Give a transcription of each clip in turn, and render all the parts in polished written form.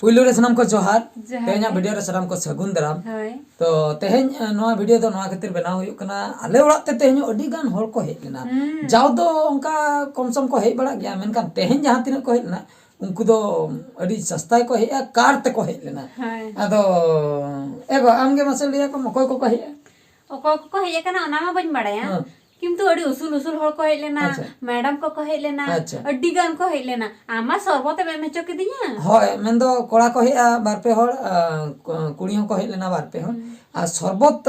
पुइलो रे सनम को जोहार तेहें वीडियो रे सनम को सगुन दराम तो तेहें नोआ वीडियो दो नोआ खातिर बनाव हुयुक कना आले ओड़ाग ते तेहें अडी गान होड़ को हेज लेना जाव दो उनका कम सम को हेज बड़ा गया मेनकान तेहें जहां तिना को हेज लेना उनको दो अडी सस्ता को हेज कार ते को हेज लेना आदो एगो आमगे मसे लिया को मकोय को हेज कना ओना मा बन बड़ाया किंतु अड़ी उसूल उसूल होड़ को हेज लेना मैडम को हेज लेना अड्डी गान को हेज लेना आमा सरबते में मेचो के दिया होय मेन दो कोड़ा को हेज बार पे होड़ कुड़ी को हेज लेना बार पे होड़ आ सरबत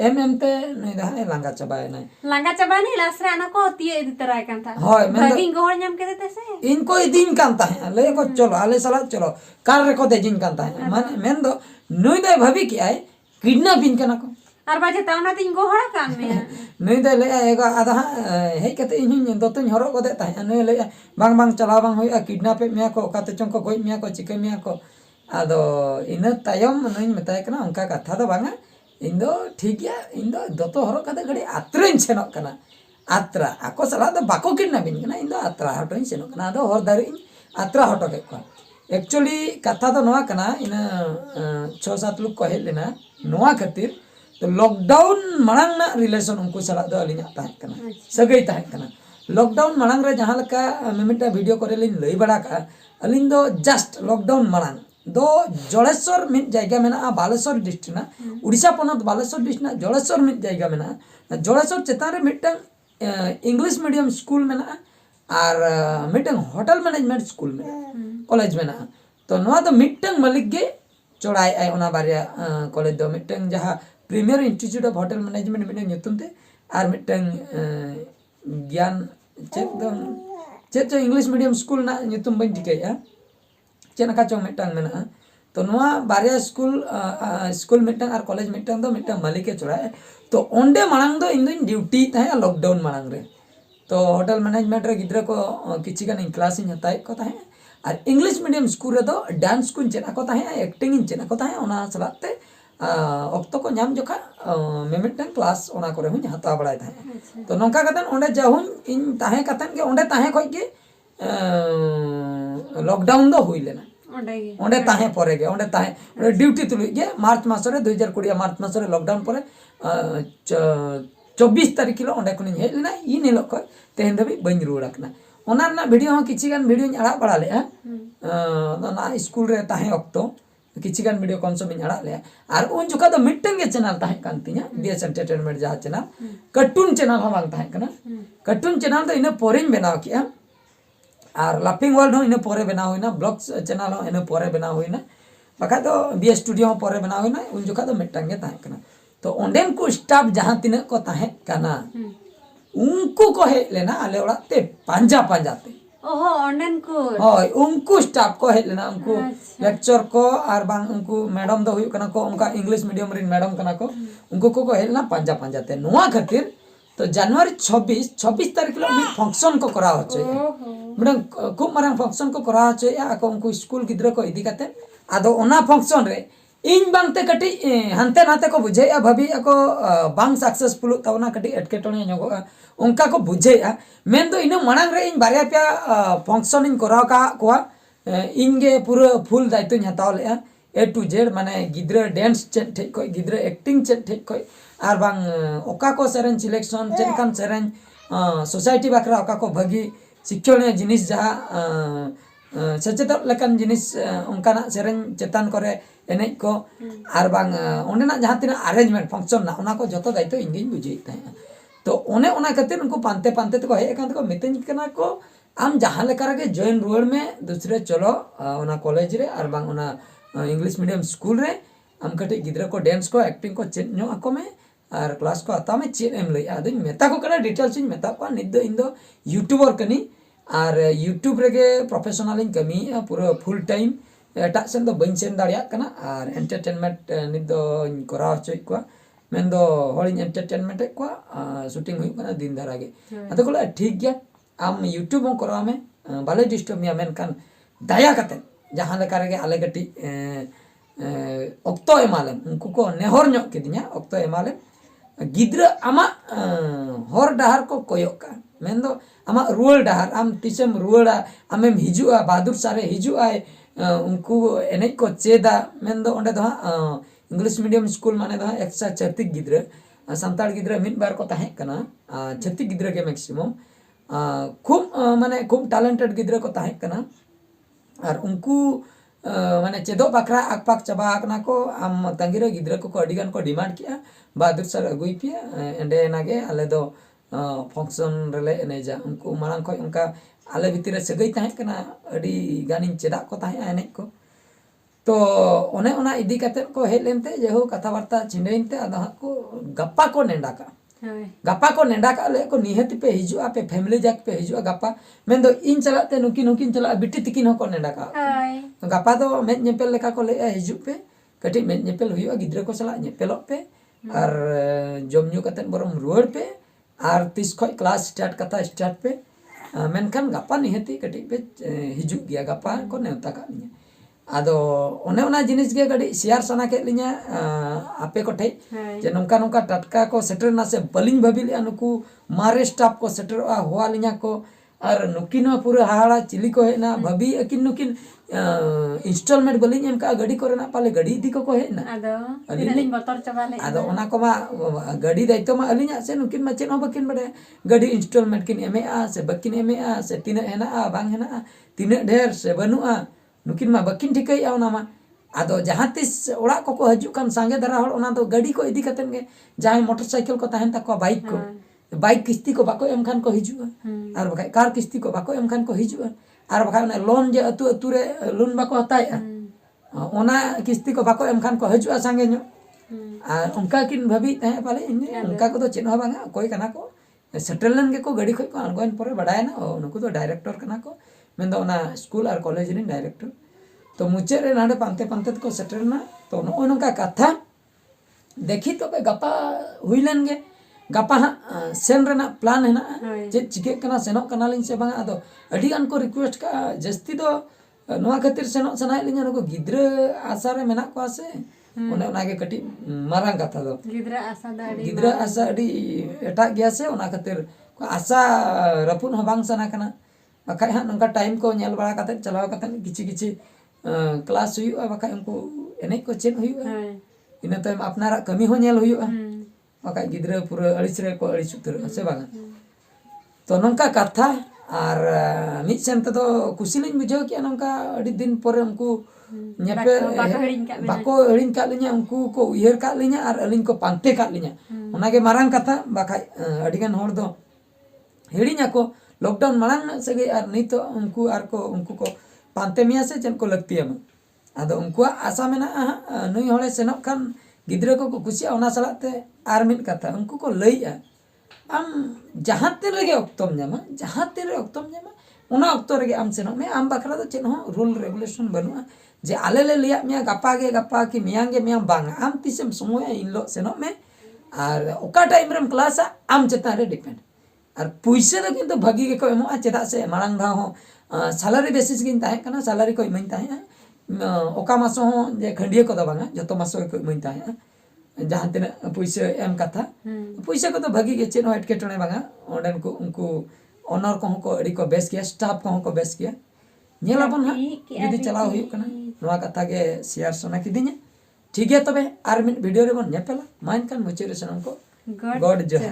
एम ते नै दा लांगा चबाय नै लास्ट रे आना को तिए इदी तराय कान था होय मेन भागिंग गोहड़ नाम के देते से इनको इदिन कान ता ले को चलो आले साला चलो कार रे को देजिन कान ता माने मेन दो नुई दे भाभी कि आय किडनैपिंग कना को आर बाजे तावना तिन गोहड़ा कान में नुई दे ले एगो आधा हे कते इन दोतों हरो को दे ता नुई ले बांग बांग चला बांग होय किडनैप मिया को काते चों को गोय मिया को चिके मिया को आदो इन तायम नुई मेताय कना उनका कथा दो बांगा इन दो ठीक गया इन दो दोतो हरो कते गड़ी आत्रेन सेनोक कना आत्रा आको सला दो बाको किडनैपिंग कना इन दो आत्रा हटोइन सेनोक कना दो हर दारी आत्रा हटो के को एक्चुअली कथा दो नोआ कना इन 6-7 लोग को हेज लेना नोआ खातिर तो लॉकडाउन मरंग ना रिलेशन उनको सला दो अलिना ताहे कना सगई ताहे कना लॉकडाउन मरंग रे जहां लका मिमिटा वीडियो करे लिन लई बड़ा का अलिन दो जस्ट लॉकडाउन मरंग दो जोड़ेश्वर मिट जायगा मेना बालेश्वर डिस्ट्रिक्ट ना उड़ीसा पोनत बालेश्वर डिस्ट्रिक्ट ना जोड़ेश्वर मिट जायगा मेना जोड़ेश्वर चेतान रे मिटन इंग्लिश मीडियम स्कूल मेना और मिटन होटल मैनेजमेंट स्कूल में कॉलेज मेना तो नोआ दो मिटन मालिक गे चोड़ाय आय ओना बारिया कॉलेज दो मिटन जहां premier institute of hotel management mitten nyutum ते और मिटन ज्ञान चेत इंग्लिश मीडियम स्कूल ना nyutum बन टिकैया चेनका चो मिटन मेना तो नोआ बारिया स्कूल मिटन और कॉलेज मिटन दो मिटन मालिक चोड़ाय तो ओंडे मांग दो इन ड्यूटी ताहे लॉकडाउन मांग रे तो होटल मैनेजमेंट रे गिद्रा को किछि गान क्लास इन हताय को ताहे और इंग्लिश मीडियम स्कूल रे दो डांस को चेना को ताहे एक्टिंग इन चेना को ताहे ओना सलाते ऑक्तो को नाम जोखा मेमिटन क्लास ओना करे हुन हता बड़ाय ताहे तो नोंका कतन ओंडे जाहुन इन ताहे कतन के ओंडे ताहे खोय के लॉकडाउन दो हुई लेना ओंडे ताहे परे गे ओंडे ताहे ओंडे ड्यूटी तुलि गे मार्च मास रे 2020 मार्च मास रे लॉकडाउन परे 24 तारीख किलो ओंडे कोनी हेज लेना इन हिलो को तेहेन दबी बइन रुवाड़ कना ओना ना वीडियो हो किछि गान वीडियो अड़ा बड़ा ले ना स्कूल रे ताहे ऑक्तो किछि गान वीडियो कौन सो बिन अड़ा ले और उन जुका तो मिटन के चैनल ताहे कान तिया बीएस एंटरटेनमेंट जहा चैनल कार्टून चैनल हम बांग ताहे कना कार्टून चैनल तो इने पोरेन बनाव किया और लाफिंग वर्ल्ड हो इने पोरे बनाव होइना ब्लॉग्स चैनल हो इने पोरे बनाव होइना बका तो बीएस स्टूडियो हो पोरे बनाव होइना उन जुका तो मिटन के ताहे कना तो ओंडेन को स्टाफ जहां तिने को ताहे कना उनको को हे लेना आले ओड़ा ते पांजा पांजाते ओहो ओंडेन को होय उनको स्टाफ को हे लेना उनको लेक्चर को और बांग उनको मैडम दो हुई कना को उनका इंग्लिश मीडियम रिन मैडम कना को उनको को हे लेना पांजा पांजाते नोआ खातिर तो जनवरी 26 तारीख लो मी फंक्शन को करा होचे मैडम खूब मारंग फंक्शन को करा होचे आको उनको स्कूल गिद्रा को इदी काते आदो ओना फंक्शन रे इन बांगते कटी हंते नाते को बुझे भाभी को बांग सक्सेसफुल तवना कटी एटकेटोने नगो उनका को बुझे मेन दो इन मणांग रे इन बारिया पे फंक्शन इन करा का कोआ इनगे पूरा फुल दायित्व इन हताव ले ए टू जेड माने गिद्रा डांस चेट ठेक को गिद्रा एक्टिंग चेट ठेक को आर बांग ओका को सेरेन सिलेक्शन चेनकान सेरेन सोसाइटी बाकरा ओका को भागी शिक्षणीय जिनिस जहा सचेत लेकान जिनिस उनकाना सेरेन चेतान करे एने को आर बांग ओनेना जहां तिना अरेंजमेंट फंक्शन ना ओना को जतो दायित्व इंगी बुझे ताहे तो ओने ओना खातिर उनको पांते पांते तो हे एकांत को मितेन कना को आम जहां लेकर के जॉइन रुआड़ में दूसरे चलो ओना कॉलेज रे आर बांग ओना इंग्लिश मीडियम स्कूल रे आम कटे गिद्रा को डांस को एक्टिंग को चेत नो आको में और क्लास को आता में चेत एम लई आदि मेता को कना डिटेल्स इन मेता को निद इन दो यूट्यूबर कनी और यूट्यूब रे के प्रोफेशनल इन कमी पूरा फुल टाइम एटा सेन दो बइन सेन दाड़िया कना और एंटरटेनमेंट निद दो करा होचय को मेन दो होलिन एंटरटेनमेंट को शूटिंग हुई कना दिन धारा गे अतो को ठीक गया आम यूट्यूब हो करा में बाले डिस्टर्ब मिया मेन कान दया कते जहां लेकर के आले गटी ऑक्तो एमालेम उनको को नेहर न्यो किदिया ऑक्तो एमालेम गिद्रा आमा हर डहार को कोयोका मेन दो आमा रुअल डहार आम तिसेम रुअड़ा आमेम हिजुआ बहादुर सारे हिजुआ उनको एनेज को चेदा मेन दो ओंडे दो इंग्लिश मीडियम स्कूल माने दो एक्स्ट्रा छत्तीक गिद्रा सान्ताड़ गिद्रा मिड बार को ताहें कना छत्तीक गिद्रा के मैक्सिमम खूब माने खूब टैलेंटेड गिद्रा को ताहें कना और उनको माने चेदो बकरा आकपाक चाबा आकना को आम तंगिरे गिद्रा को अडिगान को डिमांड किया बहादुर सर अगुई पे एंडे नागे आले दो फंक्शन रेले एनेजा उनको मारांग को उनका आले भीतर सगई ताहें कना अडी गानिन चेदा को ताहें एनेज को तो ओने ओना इदी कते को हेज लेनते जेहो कथा वार्ता छिंडेनते आदा को गप्पा को नेंडा का गप्पा को नेंडा का ले को निहति पे हिजुआ पे फैमिली जाक पे हिजुआ गप्पा मेन दो इन चलाते नुकिन चला बिटी तिकिन हो को नेंडा का तो गप्पा दो मेज नेपेल लेका को ले हिजु पे कटी मेज नेपेल हुआ गिद्रा को सला नेपेलोग पे और जमन्यू कते बरम रुआड़ पे और 30 खय क्लास स्टार्ट कथा स्टार्ट पे मेनखान गप्पा निहति कटी पे हिजु गया गप्पा को नेवता का लिया आदो ओने ओना जिनिस गे गडी शेयर सना के लिया आपे को ठे जे नोंका नोंका टटका को सेटर ना से बलिंग भाबिल अनुकु मारे स्टाफ को सेटर हुआ लिया को और नुकिन पूरा हाड़ा चिली को हेना भाभी अकिन नुकिन इंस्टॉलमेंट बलिंग एम का गाड़ी करे ना पाले गाड़ी दी को हेना आदो अलिंग बतर चबा ले आदो ओना को मा गाड़ी दायित्व मा अलिंग से नुकिन मा चेन हो बकिन बड़े गाड़ी इंस्टॉलमेंट किन एमे आ से बकिन एमे आ से तिना हेना आ बांग हेना तिना ढेर से बनुआ नुकिन मा बकिन ठिकई आ ओना मा आदो जहां तिस ओड़ा को हजू कान सांगे दरा हर ओना दो गाड़ी को इदी कतन गे जहां मोटरसाइकिल को तहन तक बाइक किस्ती को बाको एम खान को हिजुआ और बखा कार किस्ती को बाको एम खान को हिजुआ और बखा लोन जे अतु अतु रे लोन बाको हताया ओना किस्ती को बाको एम खान को हिजुआ सांगे नो और उनका किन भाभी तहे पाले उनका को तो चिन्ह बांगा कोई कना को सेटलन के को गाड़ी खय को अनगोइन परे बडाय ना उनको तो डायरेक्टर कना को मेन दो ओना स्कूल और कॉलेज रे डायरेक्टर तो मुचे रे नाडे पांते पांते को सेटल ना तो नो नोका कथा देखी तो बे गपा हुइलन गे गपा सेन रेना प्लान है ना जे चिके कना सेनो कना लिन से बांगा आदो अडी गान को रिक्वेस्ट का जस्ती दो नोआ खातिर सेनो सनाय लिन नको गिद्रा आशा रे मेना को आसे ओने ओनागे कटी मारांग कथा दो गिद्रा आशा अडी एटा गया से ओना खातिर आशा रपुन हो बांग सना कना बखाय हा नंका टाइम को नेल बड़ा कते चलाव कते किछि क्लास हुआ बखाय उनको एने को चेन हुआ इना तो अपनारा कमी हो नेल हुआ बखाय गिद्रा पूरा अड़िस रे को अड़िस उतर से बागा तो नंका कथा और मिट सेन तो खुशी लिन बुझाव कि नंका अड़ी दिन पर उनको नेपे बाको हरिन का लिnya उनको को उयहर का लिnya और अलिन को पांते का लिnya ओनागे मारांग कथा बखाय अडिगन होर दो हिड़िnya को लॉकडाउन मांग से और नहीं तो उनको को पांते मिया से चन को लगती है आदो उनको आशा में ना नुई होले सेनो खान गिद्रा को खुशिया ओना सलाते आर मिन कथा उनको को लइया आम जहां ते लगे अक्तम जामा जहां ते रे अक्तम जामा ओना अक्तो रे आम सेनो में आम बकरा तो चेन हो रूल रेगुलेशन बनुआ जे आले ले लिया मिया गप्पा कि मियांगे मिया बांग आम तिसम समय इनलो सेनो में और ओका टाइम रेम क्लास आम चेता रे डिपेंड और पैसे तो किंतु भागी के को एमो चेदा से मारांग धा हो सैलरी बेसिस गिन ताहे कना सैलरी को इमन ताहे ओका मासो हो जे खंडिया को दबांगा जतो मासो को इमन ताहे जहां तिना पैसे एम कथा पैसे को तो भागी के चेन एटके टणे बांगा ओडन को उनको ऑनर को अड़ी को बेस किया स्टाफ को बेस किया नेलाबन हा यदि चलाव हुई कना नवा कथा के शेयर सना किदिnya ठीक है तबे आर मिन वीडियो रे बन नेपेला मान कान मुचे रे सनम को गॉड जय